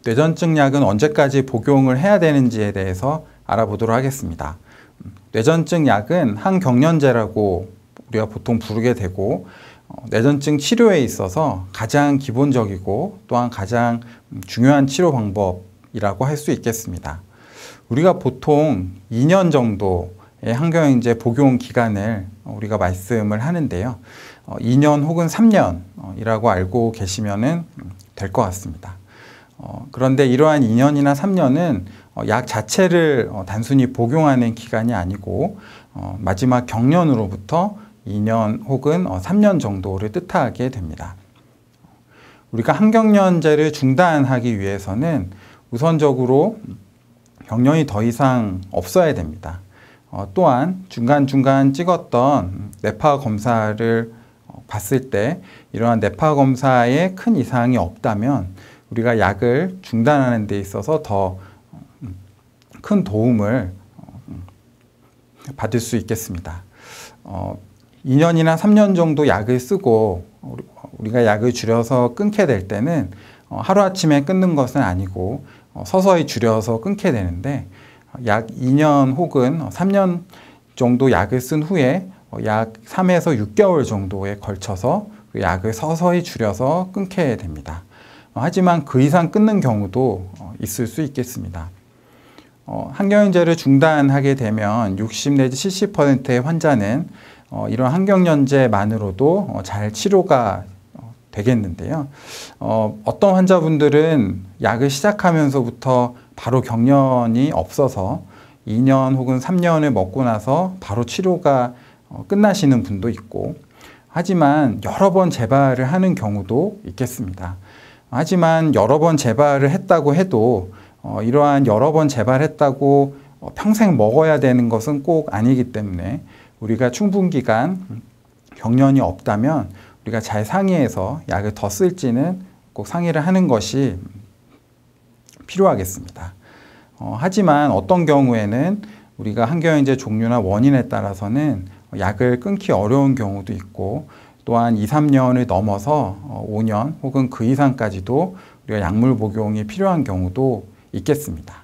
뇌전증 약은 언제까지 복용을 해야 되는지에 대해서 알아보도록 하겠습니다. 뇌전증 약은 항경련제라고 우리가 보통 부르게 되고 뇌전증 치료에 있어서 가장 기본적이고 또한 가장 중요한 치료 방법이라고 할 수 있겠습니다. 우리가 보통 2년 정도의 항경련제 복용 기간을 우리가 말씀을 하는데요. 2년 혹은 3년이라고 알고 계시면 될 것 같습니다. 그런데 이러한 2년이나 3년은 약 자체를 단순히 복용하는 기간이 아니고 마지막 경련으로부터 2년 혹은 3년 정도를 뜻하게 됩니다. 우리가 항경련제를 중단하기 위해서는 우선적으로 경련이 더 이상 없어야 됩니다. 또한 중간중간 찍었던 뇌파 검사를 봤을 때 이러한 뇌파 검사에 큰 이상이 없다면 우리가 약을 중단하는 데 있어서 더 큰 도움을 받을 수 있겠습니다. 2년이나 3년 정도 약을 쓰고 우리가 약을 줄여서 끊게 될 때는 하루아침에 끊는 것은 아니고 서서히 줄여서 끊게 되는데 약 2년 혹은 3년 정도 약을 쓴 후에 약 3에서 6개월 정도에 걸쳐서 그 약을 서서히 줄여서 끊게 됩니다. 하지만 그 이상 끊는 경우도 있을 수 있겠습니다. 항경련제를 중단하게 되면 60 내지 70%의 환자는 이런 항경련제만으로도 잘 치료가 되겠는데요. 어떤 환자분들은 약을 시작하면서부터 바로 경련이 없어서 2년 혹은 3년을 먹고 나서 바로 치료가 끝나시는 분도 있고, 하지만 여러 번 재발을 하는 경우도 있겠습니다. 하지만 여러 번 재발을 했다고 해도 이러한 여러 번 재발했다고 평생 먹어야 되는 것은 꼭 아니기 때문에 우리가 충분기간 경련이 없다면 우리가 잘 상의해서 약을 더 쓸지는 꼭 상의를 하는 것이 필요하겠습니다. 하지만 어떤 경우에는 우리가 항경련제 종류나 원인에 따라서는 약을 끊기 어려운 경우도 있고, 또한 2, 3년을 넘어서 5년 혹은 그 이상까지도 우리가 약물 복용이 필요한 경우도 있겠습니다.